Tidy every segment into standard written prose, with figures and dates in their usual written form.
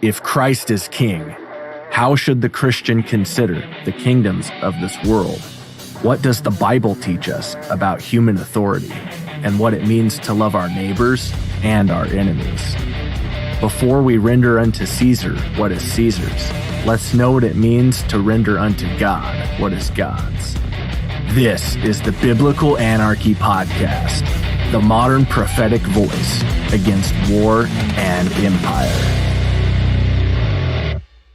If Christ is king, how should the Christian consider the kingdoms of this world? What does the Bible teach us about human authority and what it means to love our neighbors and our enemies? Before we render unto Caesar what is Caesar's, let's know what it means to render unto God what is God's. This is the Biblical Anarchy podcast, the modern prophetic voice against war and empire.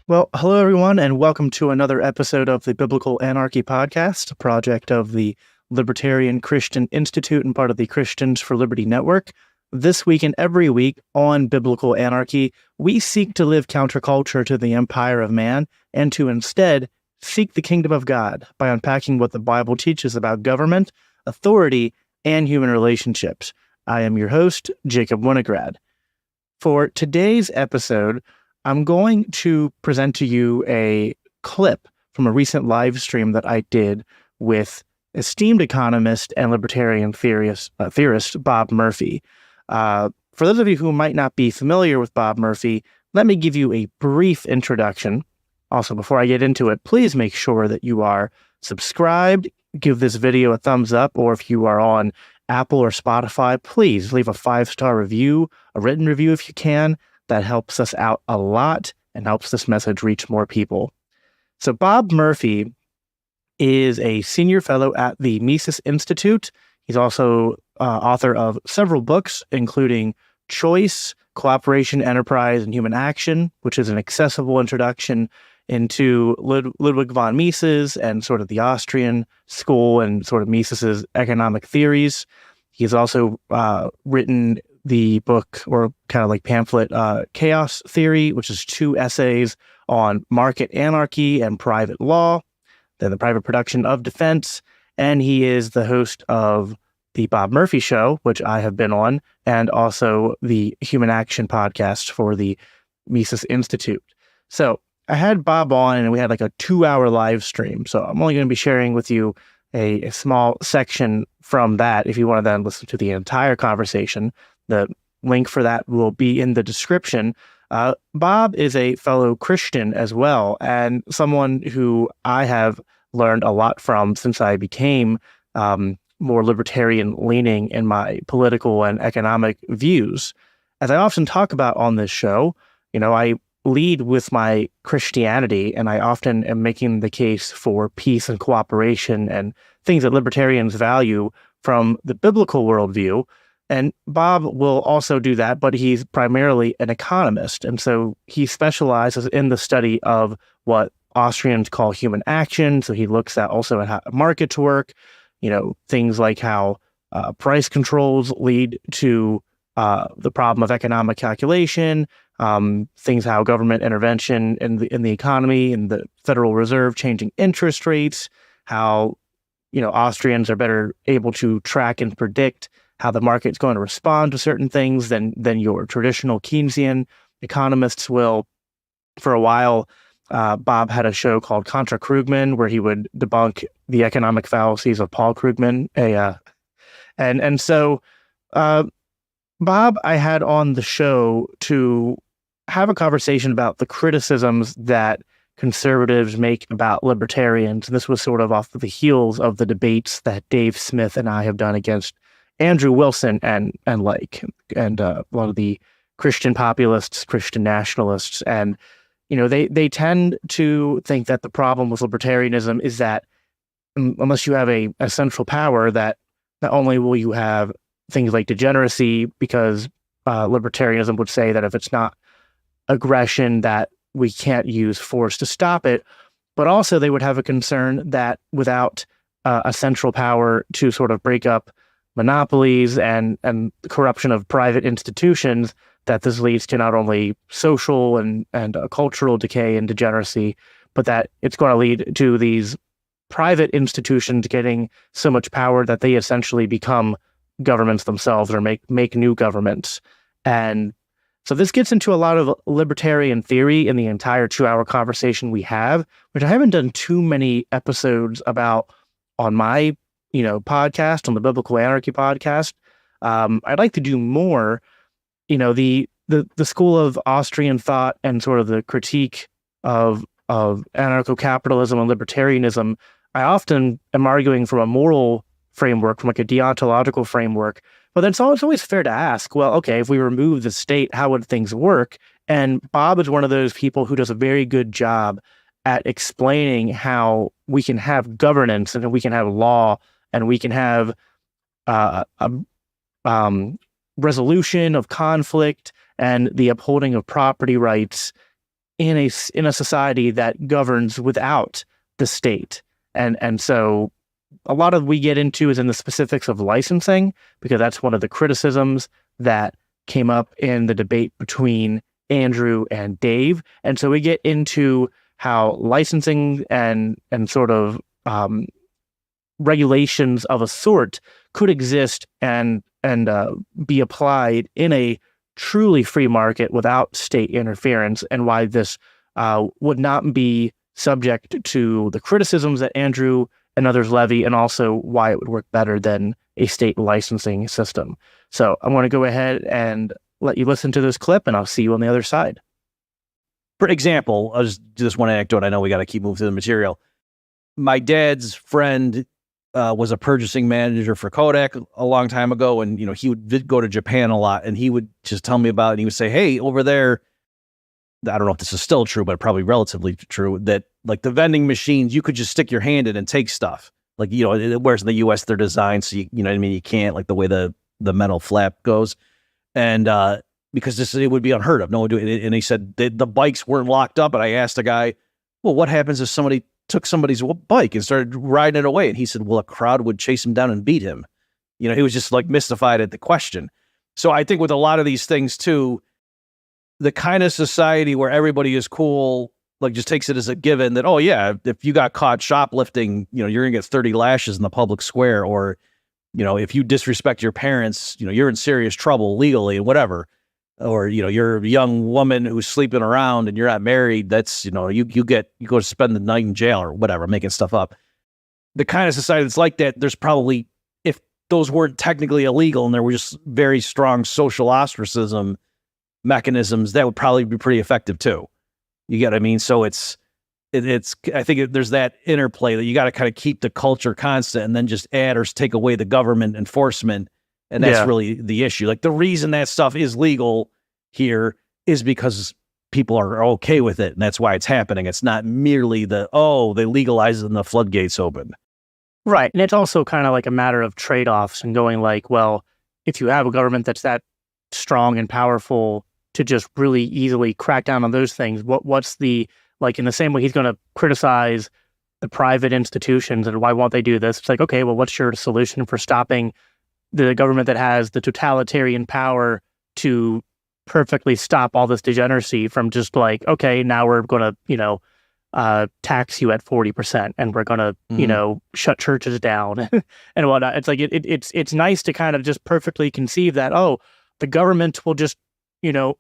Well, hello everyone, and welcome to another episode of the Biblical Anarchy podcast, a project of the Libertarian Christian Institute and part of the Christians for Liberty Network. This week and every week on Biblical Anarchy, we seek to live counterculture to the empire of man and to instead seek the kingdom of God by unpacking what the Bible teaches about government, authority, and human relationships. I am your host, Jacob Winograd. For today's episode, I'm going to present to you a clip from a recent live stream that I did with esteemed economist and libertarian theorist Bob Murphy. For those of you who might not be familiar with Bob Murphy, let me give you a brief introduction. Also, before I get into it, please make sure that you are subscribed, give this video a thumbs up, or if you are on Apple or Spotify, please leave a 5-star review, a written review if you can. That helps us out a lot and helps this message reach more people. So Bob Murphy is a senior fellow at the Mises Institute. He's also author of several books, including Choice, Cooperation, Enterprise, and Human Action, which is an accessible introduction into Ludwig von Mises and sort of the Austrian school and sort of Mises's economic theories. He's also written the book, or kind of like pamphlet, Chaos Theory, which is 2 essays on market anarchy and private law, then the private production of defense. And he is the host of the Bob Murphy Show, which I have been on, and also the Human Action podcast for the Mises Institute. So I had Bob on and we had like a 2-hour live stream. So I'm only going to be sharing with you a small section from that. If you want to then listen to the entire conversation, the link for that will be in the description. Bob is a fellow Christian as well, and someone who I have learned a lot from since I became more libertarian leaning in my political and economic views. As I often talk about on this show, I lead with my Christianity, and I often am making the case for peace and cooperation and things that libertarians value from the biblical worldview. And Bob will also do that, but he's primarily an economist. And so he specializes in the study of what Austrians call human action. So he looks at also at how markets work, things like how price controls lead to the problem of economic calculation, things how government intervention in the economy and the Federal Reserve changing interest rates, how Austrians are better able to track and predict how the market's going to respond to certain things than your traditional Keynesian economists will. For a while, Bob had a show called Contra Krugman, where he would debunk the economic fallacies of Paul Krugman. So Bob, I had on the show to have a conversation about the criticisms that conservatives make about libertarians. And this was sort of off the heels of the debates that Dave Smith and I have done against Andrew Wilson and a lot of the Christian populists, Christian nationalists. And, they tend to think that the problem with libertarianism is that unless you have a central power, that not only will you have things like degeneracy, because libertarianism would say that if it's not aggression, that we can't use force to stop it, but also they would have a concern that without a central power to sort of break up monopolies and the corruption of private institutions, that this leads to not only social and cultural decay and degeneracy, but that it's going to lead to these private institutions getting so much power that they essentially become governments themselves or make new governments. And so this gets into a lot of libertarian theory in the entire 2-hour conversation we have, which I haven't done too many episodes about on my podcast, on the Biblical Anarchy podcast. I'd like to do more. The the school of Austrian thought and sort of the critique of anarcho-capitalism and libertarianism, I often am arguing from a moral framework, from like a deontological framework. But then it's always fair to ask, well, okay, if we remove the state, how would things work? And Bob is one of those people who does a very good job at explaining how we can have governance and we can have law and we can have resolution of conflict and the upholding of property rights in a society that governs without the state. And so a lot of we get into is in the specifics of licensing, because that's one of the criticisms that came up in the debate between Andrew and Dave. And so we get into how licensing and sort of regulations of a sort could exist and be applied in a truly free market without state interference, and why this would not be subject to the criticisms that Andrew and others levy, and also why it would work better than a state licensing system. So I'm going to go ahead and let you listen to this clip, and I'll see you on the other side. For example, I'll just do this one anecdote. I know we got to keep moving through the material. My dad's friend was a purchasing manager for Kodak a long time ago, and he would go to Japan a lot, and he would just tell me about it. And he would say, "Hey, over there," I don't know if this is still true, but probably relatively true, that like the vending machines, you could just stick your hand in and take stuff. Like, whereas in the US they're designed so you know what I mean, you can't, like the way the metal flap goes. And because it would be unheard of. No one would do it. And he said the bikes weren't locked up. And I asked a guy, well, what happens if somebody took somebody's bike and started riding it away? And he said, well, a crowd would chase him down and beat him. He was just like mystified at the question. So I think with a lot of these things too, the kind of society where everybody is cool, like just takes it as a given that, oh yeah, if you got caught shoplifting, you're going to get 30 lashes in the public square. Or, if you disrespect your parents, you're in serious trouble legally and whatever. Or, you're a young woman who's sleeping around and you're not married. That's, you go to spend the night in jail or whatever, making stuff up. The kind of society that's like that, there's probably, if those weren't technically illegal and there were just very strong social ostracism mechanisms, that would probably be pretty effective too. You get what I mean? So it's I think there's that interplay that you got to kind of keep the culture constant and then just add or take away the government enforcement. And that's really the issue. Like the reason that stuff is legal here is because people are okay with it. And that's why it's happening. It's not merely they legalize it and the floodgates open. Right. And it's also kind of like a matter of trade-offs and going like, well, if you have a government that's that strong and powerful to just really easily crack down on those things, what's the, like in the same way he's going to criticize the private institutions and why won't they do this? It's like, okay, well, what's your solution for stopping the government that has the totalitarian power to perfectly stop all this degeneracy from just like, okay, now we're going to, tax you at 40% and we're going to, shut churches down and whatnot. It's like, it's nice to kind of just perfectly conceive that, oh, the government will just,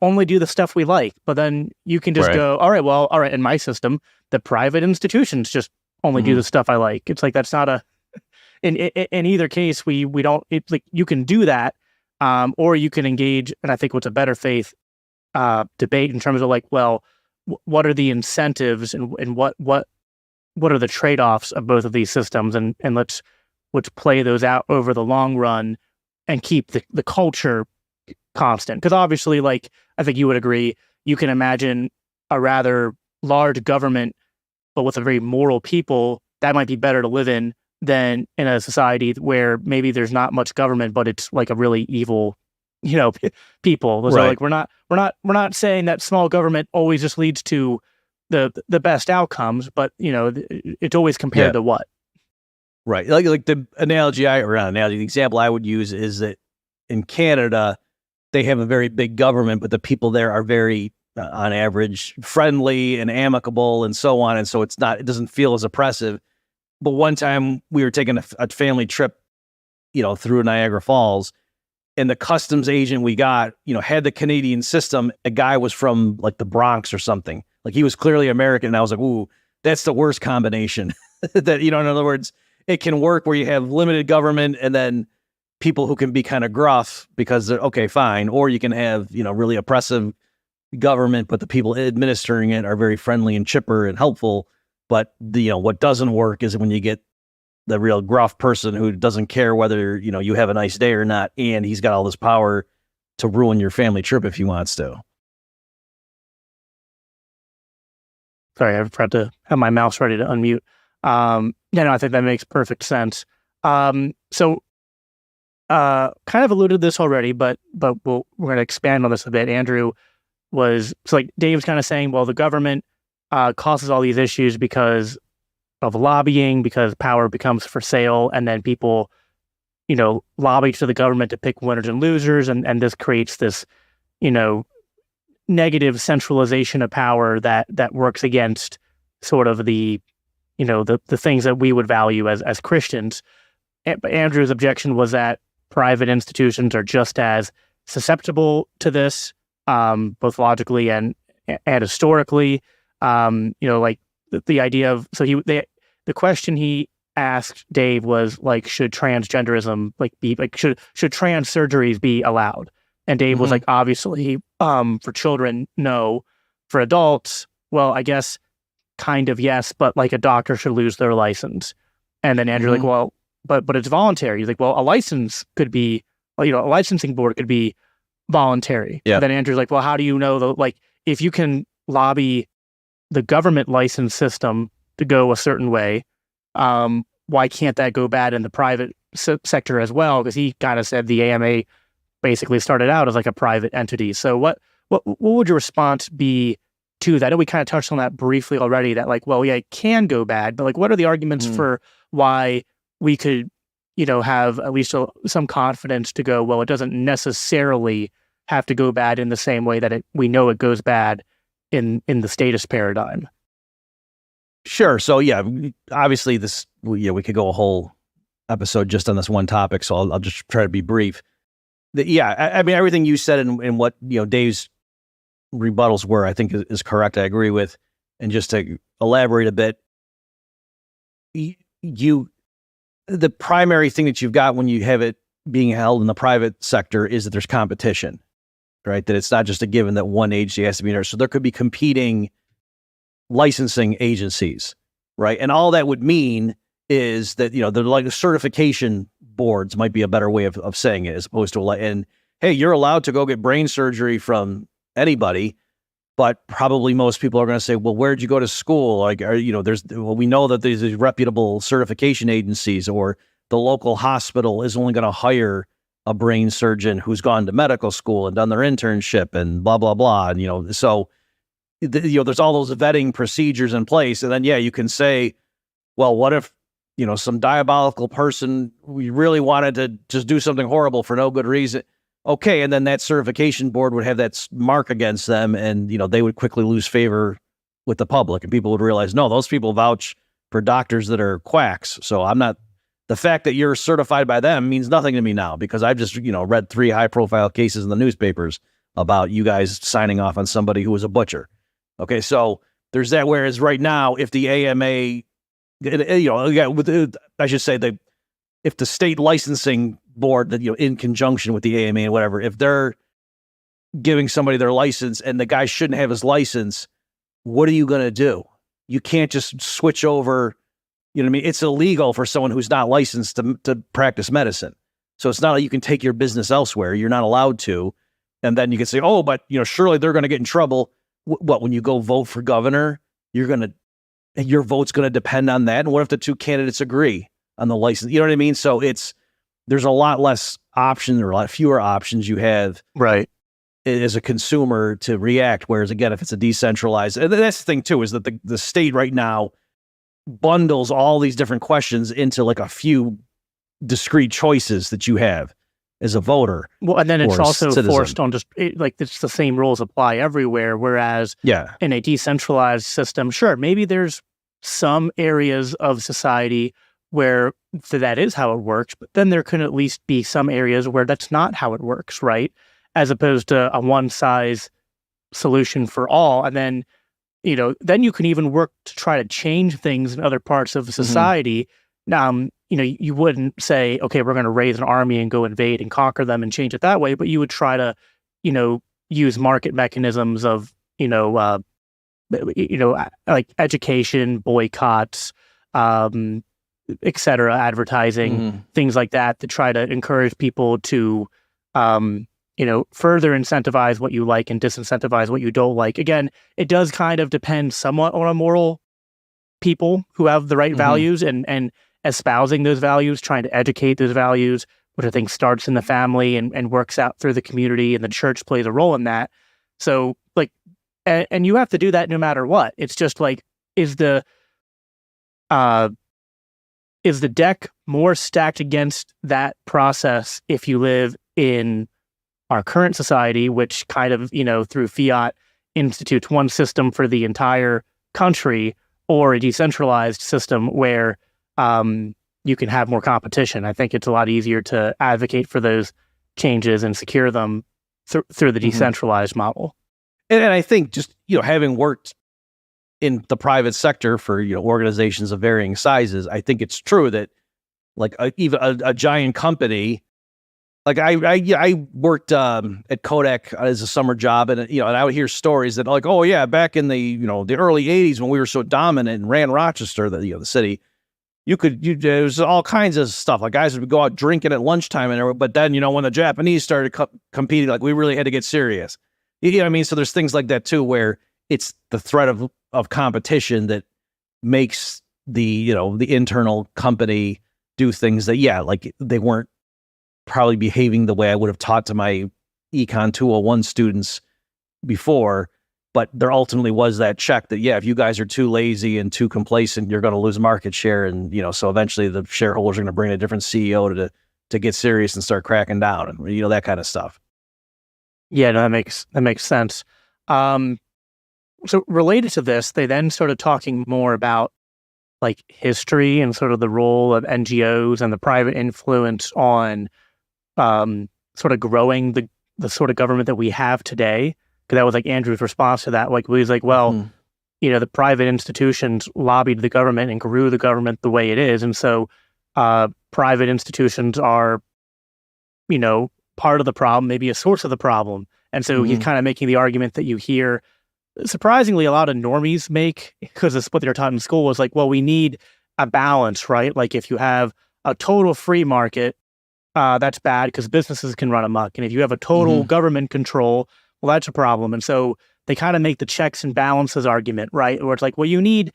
only do the stuff we like, but then you can just go, all right, in my system, the private institutions just only do the stuff I like. It's like, that's not in either case, we don't, it's like, you can do that, or you can engage, and I think what's a better faith debate in terms of like, well, what are the incentives and what are the trade-offs of both of these systems, and let's play those out over the long run and keep the culture constant. Because obviously, like, I think you would agree, you can imagine a rather large government, but with a very moral people, that might be better to live in than in a society where maybe there's not much government, but it's like a really evil, people. So like, we're not saying that small government always just leads to the best outcomes, but it's always compared to what. Right. Like the the example I would use is that in Canada, they have a very big government, but the people there are very, on average, friendly and amicable and so on. And so it doesn't feel as oppressive. But one time we were taking a family trip, through Niagara Falls, and the customs agent we got, had the Canadian system. A guy was from like the Bronx or something. Like he was clearly American. And I was like, ooh, that's the worst combination. That, in other words, it can work where you have limited government and then people who can be kind of gruff because they're okay, fine. Or you can have, really oppressive government, but the people administering it are very friendly and chipper and helpful. But what doesn't work is when you get the real gruff person who doesn't care whether, you have a nice day or not, and he's got all this power to ruin your family trip if he wants to. Sorry, I forgot to have my mouse ready to unmute. I think that makes perfect sense. So kind of alluded to this already, but we're going to expand on this a bit. Andrew Dave's kind of saying, well, the government causes all these issues because of lobbying, because power becomes for sale, and then people, lobby to the government to pick winners and losers, and this creates this, negative centralization of power that works against sort of the things that we would value as Christians. But Andrew's objection was that private institutions are just as susceptible to this, both logically and historically. The idea of the question he asked Dave was like, should transgenderism should trans surgeries be allowed? And Dave was like, obviously, for children, no. For adults, well, I guess kind of yes, but like a doctor should lose their license. And then Andrew like, well, but it's voluntary. He's like, well, a license could be, a licensing board could be voluntary. Yeah. And then Andrew's like, well, how do you know though? Like, if you can lobby the government license system to go a certain way, why can't that go bad in the private sector as well? Because he kind of said the AMA basically started out as like a private entity. So what would your response be to that? I know we kind of touched on that briefly already, that like, well, yeah, it can go bad, but like, what are the arguments for why we could, have at least some confidence to go, well, it doesn't necessarily have to go bad in the same way that we know it goes bad in the statist paradigm? Sure. So yeah, obviously we could go a whole episode just on this one topic. So I'll just try to be brief. I mean, everything you said and what, Dave's rebuttals were, I think is correct. I agree with. And just to elaborate a bit, the primary thing that you've got when you have it being held in the private sector is that there's competition, right? That it's not just a given that one agency has to be there. So there could be competing licensing agencies, right? And all that would mean is that, they're like certification boards might be a better way of saying it, as opposed to and hey, you're allowed to go get brain surgery from anybody, but probably most people are going to say, well, where'd you go to school? Like, we know that there's these reputable certification agencies, or the local hospital is only going to hire a brain surgeon who's gone to medical school and done their internship and blah, blah, blah. And, so, there's all those vetting procedures in place. And then, you can say, well, what if, some diabolical person, we really wanted to just do something horrible for no good reason. Okay. And then that certification board would have that mark against them, and, they would quickly lose favor with the public, and people would realize, no, those people vouch for doctors that are quacks. So the fact that you're certified by them means nothing to me now, because I've just, read 3 high profile cases in the newspapers about you guys signing off on somebody who was a butcher. Okay. So there's that. Whereas right now, if the AMA, I should say that if the state licensing board that, in conjunction with the AMA and whatever, if they're giving somebody their license and the guy shouldn't have his license, what are you going to do? You can't just switch over. It's illegal for someone who's not licensed to practice medicine. So it's not like you can take your business elsewhere. You're not allowed to. And then you can say, oh, but surely they're going to get in trouble. What, when you go vote for governor, your vote's going to depend on that. And what if the 2 candidates agree on the license? You know what I mean? So there's a lot less options, or a lot fewer options you have, right, as a consumer to react. Whereas again, if it's a decentralized, and that's the thing too, is that the state right now bundles all these different questions into like a few discrete choices that you have as a voter. Well, and then it's also forced on it's the same rules apply everywhere. Whereas in a decentralized system, sure, maybe there's some areas of society where that is how it works, but then there can at least be some areas where that's not how it works, right? As opposed to a one size solution for all. And then, then you can even work to try to change things in other parts of society. you wouldn't say, okay, we're going to raise an army and go invade and conquer them and change it that way, but you would try to, use market mechanisms of, like education, boycotts, et cetera, advertising, things like that, to try to encourage people to, further incentivize what you like and disincentivize what you don't like. Again, it does kind of depend somewhat on a moral people who have the right values and espousing those values, trying to educate those values, which I think starts in the family and works out through the community, and the church plays a role in that. So like, and you have to do that no matter what. It's just like, is the deck more stacked against that process if you live in our current society, which kind of, through fiat institutes one system for the entire country, or a decentralized system where you can have more competition? I think it's a lot easier to advocate for those changes and secure them through the decentralized model. And I think just, having worked in the private sector for, organizations of varying sizes, I think it's true that like even a giant company, like I worked at Kodak as a summer job, and and I would hear stories that like, oh yeah, back in the the early '80s when we were so dominant and ran Rochester, the city, there was all kinds of stuff. Like guys would go out drinking at lunchtime, but then when the Japanese started competing, like we really had to get serious. You know what I mean? So there's things like that too, where it's the threat of competition that makes the the internal company do things that like they weren't probably behaving the way I would have taught to my Econ 201 students before. But there ultimately was that check that, if you guys are too lazy and too complacent, you're going to lose market share. And, so eventually the shareholders are going to bring a different CEO to get serious and start cracking down and, that kind of stuff. Yeah, no, that makes sense. So related to this, they then started talking more about like history and sort of the role of NGOs and the private influence on sort of growing the sort of government that we have today. Because that was like Andrew's response to that. Like, he was like, well, the private institutions lobbied the government and grew the government the way it is. And so private institutions are, part of the problem, maybe a source of the problem. And so he's kind of making the argument that you hear, surprisingly, a lot of normies make, because it's what they're taught in school, is like, well, we need a balance, right? Like if you have a total free market, that's bad because businesses can run amok. And if you have a total government control, well, that's a problem. And so they kind of make the checks and balances argument, right? Where it's like, well, you need,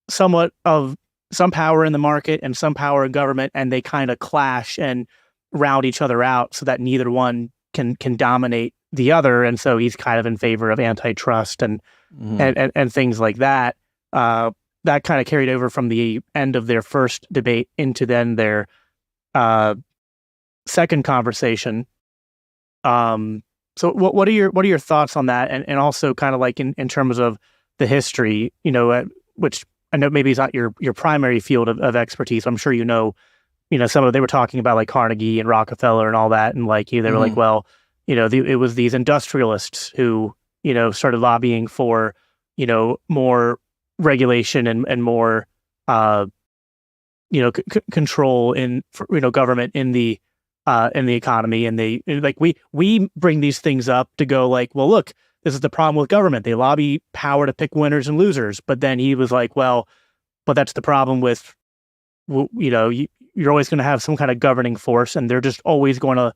somewhat of some power in the market and some power in government, and they kind of clash and round each other out so that neither one can dominate the other. And so he's kind of in favor of antitrust and things like that. That kind of carried over from the end of their first debate into then their second conversation. So what are your thoughts on that? And also kind of like in terms of the history, which I know maybe is not your primary field of expertise. I'm sure some of they were talking about like Carnegie and Rockefeller and all that, and like they were like, well, it was these industrialists who started lobbying for more regulation and more control in government in the economy, and they like we bring these things up to go like, well, look, this is the problem with government. They lobby power to pick winners and losers. But then he was like, well, but that's the problem with, you're always going to have some kind of governing force, and they're just always going to,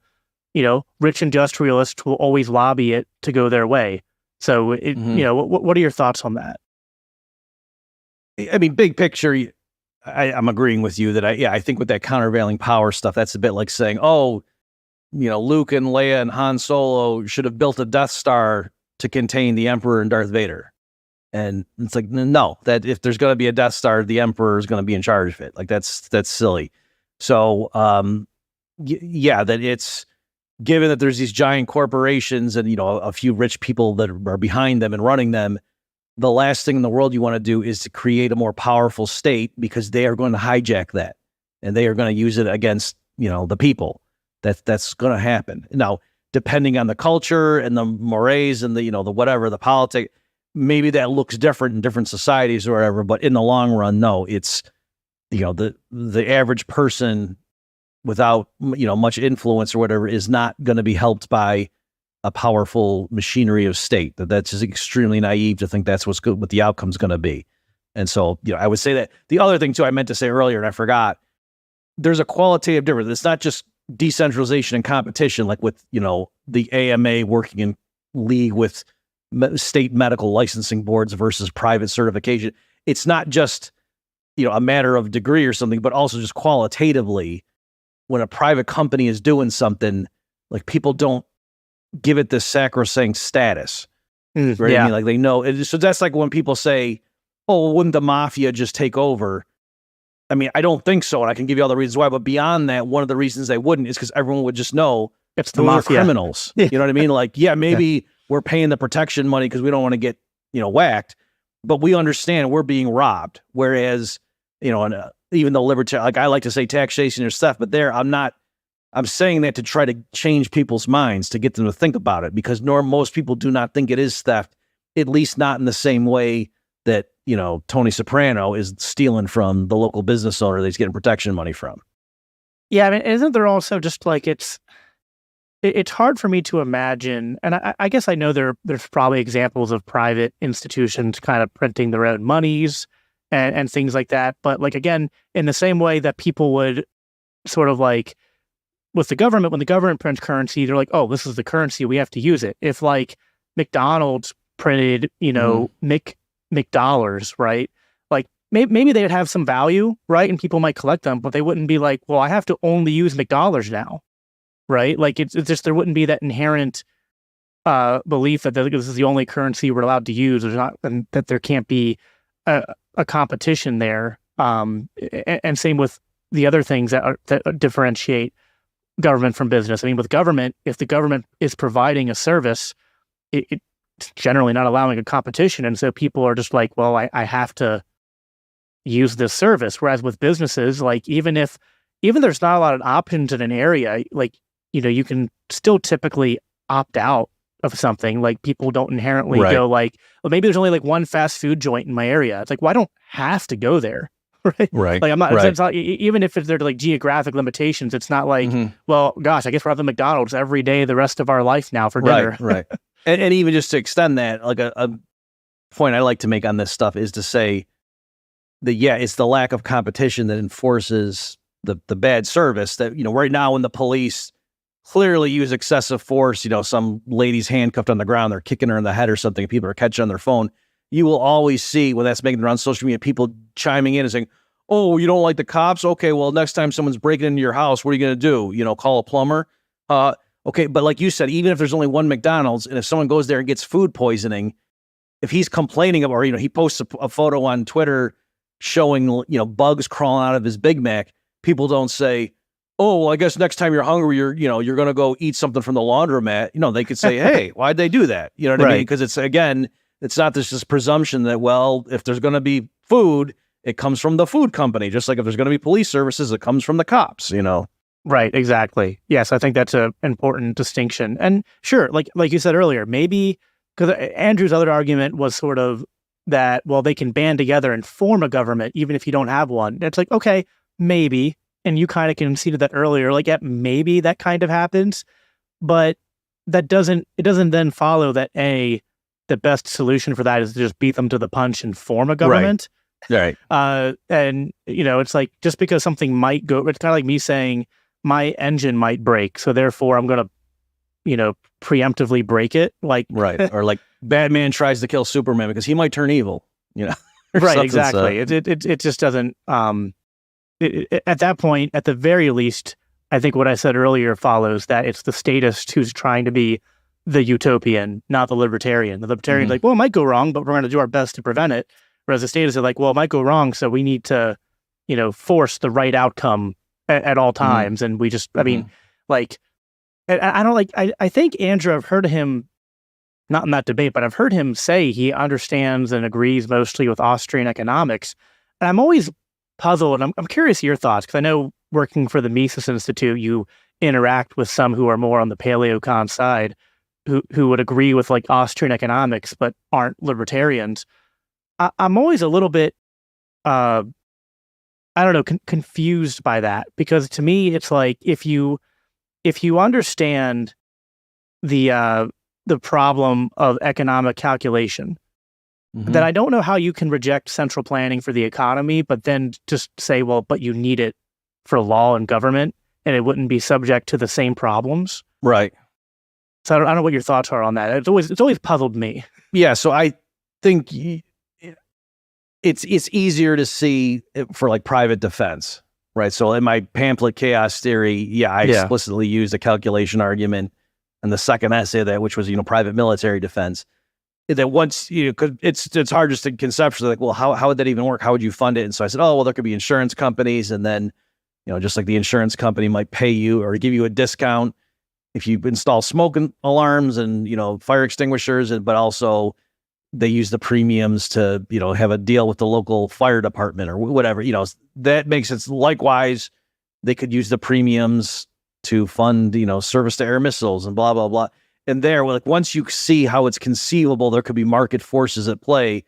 rich industrialists will always lobby it to go their way. So, what are your thoughts on that? I mean, big picture, I'm agreeing with you that I think with that countervailing power stuff, that's a bit like saying, oh, Luke and Leia and Han Solo should have built a Death Star to contain the Emperor and Darth Vader. And it's like, no, that if there's going to be a Death Star, the Emperor is going to be in charge of it. Like that's silly. So, that it's given that there's these giant corporations and, a few rich people that are behind them and running them, the last thing in the world you want to do is to create a more powerful state, because they are going to hijack that and they are going to use it against, the people. That's going to happen. Now, depending on the culture and the mores and the whatever, the politics, maybe that looks different in different societies or whatever, but in the long run, no, it's the average person without much influence or whatever is not going to be helped by a powerful machinery of state. That's just extremely naive to think that's what the outcome's going to be. And so, I would say that. The other thing too, I meant to say earlier and I forgot, there's a qualitative difference. It's not just decentralization and competition, like with, the AMA working in league with state medical licensing boards versus private certification. It's not just, a matter of degree or something, but also just qualitatively, when a private company is doing something, like people don't give it this sacrosanct status. Right? Yeah. I mean, like they know. So that's like when people say, oh, wouldn't the mafia just take over? I mean, I don't think so. And I can give you all the reasons why. But beyond that, one of the reasons they wouldn't is because everyone would just know it's the those are mafia. criminals. You know what I mean? Like, maybe we're paying the protection money because we don't want to get, whacked. But we understand we're being robbed. Whereas, even though libertarian, like I like to say taxation is theft, but I'm saying that to try to change people's minds, to get them to think about it, because most people do not think it is theft, at least not in the same way that, Tony Soprano is stealing from the local business owner that he's getting protection money from. Yeah, I mean, isn't there also just like it's hard for me to imagine, and I guess I know there's probably examples of private institutions kind of printing their own monies and things like that, but like again, in the same way that people would sort of like with the government, when the government prints currency, they're like, oh, this is the currency, we have to use it. If like McDonald's printed, McDollars, right? Like maybe they would have some value, right? And people might collect them, but they wouldn't be like, well, I have to only use McDollars now, right? Like it's just, there wouldn't be that inherent belief that this is the only currency we're allowed to use, or not, and that there can't be a competition there. And same with the other things that differentiate government from business. I mean, with government, if the government is providing a service, it's generally not allowing a competition. And so people are just like, well, I have to use this service. Whereas with businesses, like even there's not a lot of options in an area, like, you can still typically opt out of something. Like people don't inherently go like, well, maybe there's only like one fast food joint in my area. It's like, well, I don't have to go there. Right. Like I'm not, it's not, even if they're like geographic limitations, it's not like, well, gosh, I guess we're having McDonald's every day the rest of our life now for dinner. Right. And even just to extend that, like a point I like to make on this stuff is to say that, it's the lack of competition that enforces the bad service that, right now when the police clearly use excessive force, some lady's handcuffed on the ground, they're kicking her in the head or something, and people are catching on their phone. You will always see when that's making it around social media, people chiming in and saying, oh, you don't like the cops? Okay, well, next time someone's breaking into your house, what are you going to do? Call a plumber? Okay, but like you said, even if there's only one McDonald's, and if someone goes there and gets food poisoning, if he's complaining about, or, he posts a photo on Twitter showing, bugs crawling out of his Big Mac, people don't say, oh, well, I guess next time you're hungry, you're going to go eat something from the laundromat. They could say, hey, why'd they do that? You know what I mean? Because it's not this presumption that, well, if there's going to be food, it comes from the food company. Just like if there's going to be police services, it comes from the cops, Right, exactly. Yes, I think that's an important distinction. And sure, like you said earlier, maybe, because Andrew's other argument was sort of that, well, they can band together and form a government, even if you don't have one. It's like, okay, maybe, and you kind of conceded that earlier, like, maybe that kind of happens, but it doesn't then follow that, the best solution for that is to just beat them to the punch and form a government. Right. And, it's like, just because something might go, it's kind of like me saying, my engine might break, so therefore I'm going to, preemptively break it. Like, right. Or like Batman tries to kill Superman because he might turn evil, Right, exactly. It just doesn't, at that point, at the very least, I think what I said earlier follows, that it's the statist who's trying to be the utopian, not the libertarian. The libertarian's like, well, it might go wrong, but we're going to do our best to prevent it. Whereas the statists are like, well, it might go wrong, so we need to, force the right outcome at all times. And we just, I mean, like, I don't like, I think Andrew, I've heard him, not in that debate, but I've heard him say he understands and agrees mostly with Austrian economics. And I'm always puzzled, and I'm curious your thoughts, because I know working for the Mises Institute, you interact with some who are more on the paleocon side, who would agree with like Austrian economics, but aren't libertarians. I'm always a little bit, I I don't know, confused by that, because to me it's like if you understand the problem of economic calculation, then I don't know how you can reject central planning for the economy, but then just say, well, but you need it for law and government, and it wouldn't be subject to the same problems. Right. So I don't know what your thoughts are on that. It's always puzzled me. Yeah. So I think it's easier to see for like private defense, right? So in my pamphlet Chaos Theory, I explicitly used a calculation argument in the second essay of that, which was, private military defense. That once, cause it's hard just to conceptually like, well, how would that even work? How would you fund it? And so I said, oh, well, there could be insurance companies. And then, just like the insurance company might pay you or give you a discount if you install smoke alarms and, fire extinguishers, but also they use the premiums to, have a deal with the local fire department or whatever, that makes it likewise. They could use the premiums to fund, service to air missiles and blah, blah, blah. And there, like, once you see how it's conceivable, there could be market forces at play,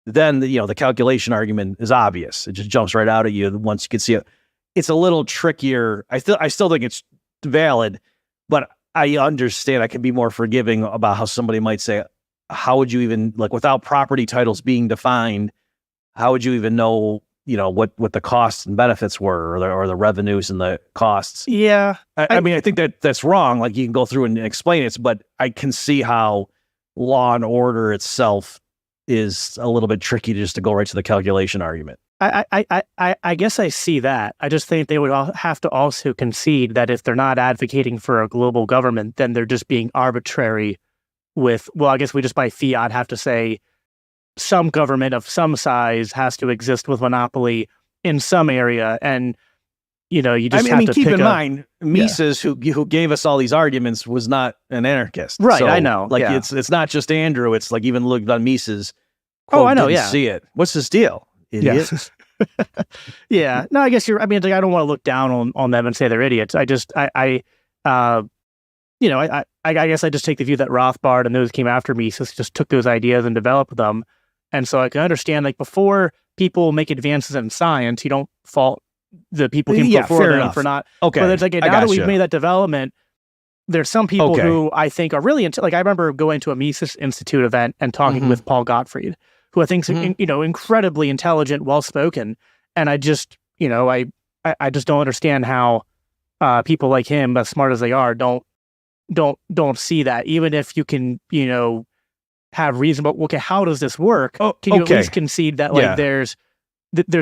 then, the calculation argument is obvious. It just jumps right out at you once you can see it. It's a little trickier. I still think it's valid, but I understand I can be more forgiving about how somebody might say, how would you even, like, without property titles being defined, how would you even know, what the costs and benefits were, or the revenues and the costs? Yeah. I mean, I think that's wrong. Like, you can go through and explain it, but I can see how law and order itself is a little bit tricky just to go right to the calculation argument. I guess I see that. I just think they would have to also concede that if they're not advocating for a global government, then they're just being arbitrary with, well, I guess we just by fiat have to say some government of some size has to exist with monopoly in some area. And, you just have to keep pick in mind, Mises, who gave us all these arguments, was not an anarchist. Right, so, I know. Like, it's not just Andrew. It's like, even look on Mises. Quote, I know, didn't see it. What's his deal? Idiot. Yeah. No, I guess I don't want to look down on them and say they're idiots. I guess I just take the view that Rothbard and those came after Mises just took those ideas and developed them. And so I can understand, like, before people make advances in science, you don't fault the people who came before them for not. Okay. But it's like, now that we've made that development, there's some people who I think are really like, I remember going to a Mises Institute event and talking with Paul Gottfried, who I think is, incredibly intelligent, well-spoken. And I just, I just don't understand how people like him, as smart as they are, don't see that. Even if you can, have reason, but okay, how does this work? Can you at least concede that, like, there's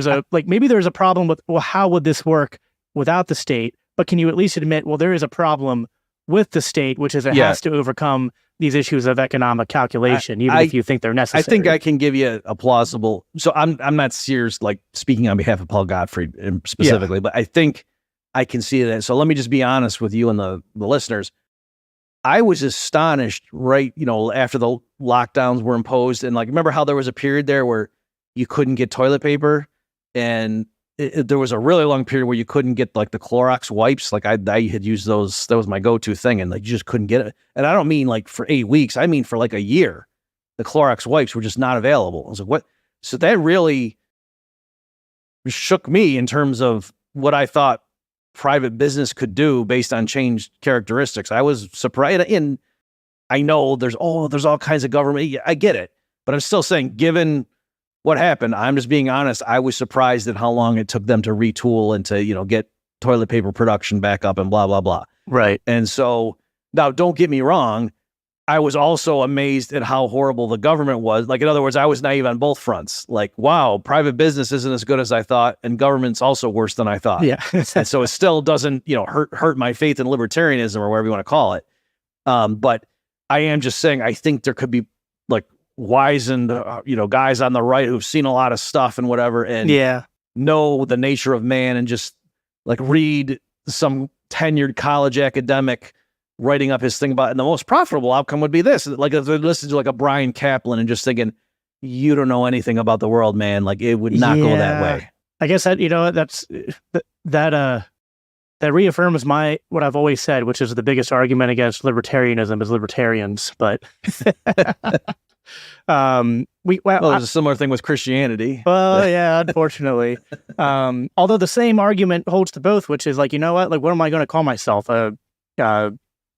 a, like, maybe there's a problem with, well, how would this work without the state? But can you at least admit, well, there is a problem with the state, which is it has to overcome these issues of economic calculation, even if you think they're necessary. I think I can give you a plausible. So I'm not serious, like, speaking on behalf of Paul Gottfried specifically, but I think I can see that. So let me just be honest with you and the listeners. I was astonished, right? After the lockdowns were imposed, and, like, remember how there was a period there where you couldn't get toilet paper, and there was a really long period where you couldn't get, like, the Clorox wipes. Like, I had used those; that was my go-to thing, and, like, you just couldn't get it. And I don't mean like for 8 weeks; I mean for like a year. The Clorox wipes were just not available. I was like, what? So that really shook me in terms of what I thought private business could do based on changed characteristics. I was surprised, and I know there's all kinds of government. I get it, but I'm still saying, given what happened, I'm just being honest. I was surprised at how long it took them to retool and to, get toilet paper production back up and blah, blah, blah. Right. And so now, don't get me wrong. I was also amazed at how horrible the government was. Like, in other words, I was naive on both fronts. Like, wow, private business isn't as good as I thought, and government's also worse than I thought. Yeah. And so it still doesn't, hurt my faith in libertarianism or whatever you want to call it. But I am just saying, I think there could be, like, wizened, guys on the right who've seen a lot of stuff and whatever, and know the nature of man, and just, like, read some tenured college academic writing up his thing about, and the most profitable outcome would be this. Like, if they listen to, like, a Brian Kaplan and just thinking, you don't know anything about the world, man. Like, it would not go that way. I guess that, that reaffirms what I've always said, which is the biggest argument against libertarianism is libertarians. But There's a similar thing with Christianity. Well, yeah, unfortunately. Although the same argument holds to both, which is like, you know what? Like, what am I going to call myself?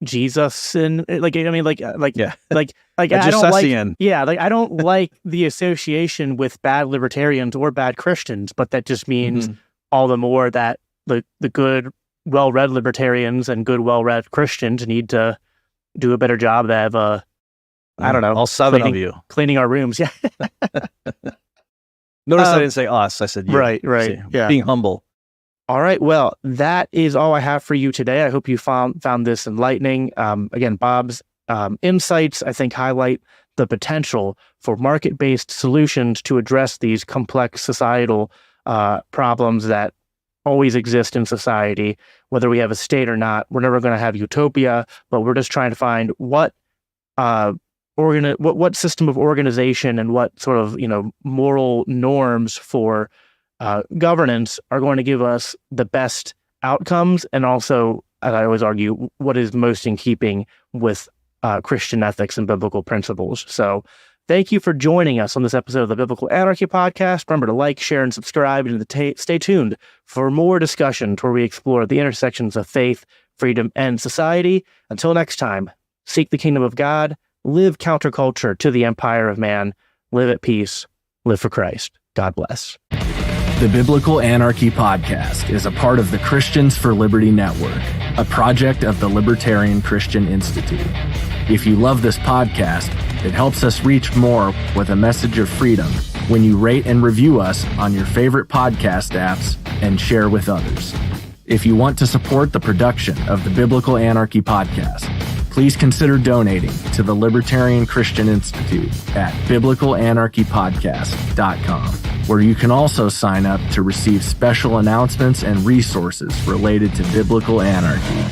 Jesus and I don't like, I don't like the association with bad libertarians or bad Christians, but that just means all the more that the good, well-read libertarians and good, well-read Christians need to do a better job of, I don't know, all seven of you cleaning our rooms. Yeah. Notice I didn't say us. I said you. Right. See, Yeah. Being humble. All right. Well, that is all I have for you today. I hope you found this enlightening. Again, Bob's insights, I think, highlight the potential for market-based solutions to address these complex societal problems that always exist in society, whether we have a state or not. We're never going to have utopia, but we're just trying to find what system of organization and what sort of moral norms for governance are going to give us the best outcomes, and also, as I always argue, what is most in keeping with Christian ethics and biblical principles. So thank you for joining us on this episode of the Biblical Anarchy podcast. Remember to like, share, and subscribe, and stay tuned for more discussions where we explore the intersections of faith, freedom, and society. Until next time, seek the kingdom of God, live counterculture to the empire of man, live at peace, live for Christ. God bless. The Biblical Anarchy podcast is a part of the Christians for Liberty Network, a project of the Libertarian Christian Institute. If you love this podcast, it helps us reach more with a message of freedom when you rate and review us on your favorite podcast apps and share with others. If you want to support the production of the Biblical Anarchy podcast, please consider donating to the Libertarian Christian Institute at biblicalanarchypodcast.com, where you can also sign up to receive special announcements and resources related to biblical anarchy.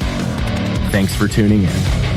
Thanks for tuning in.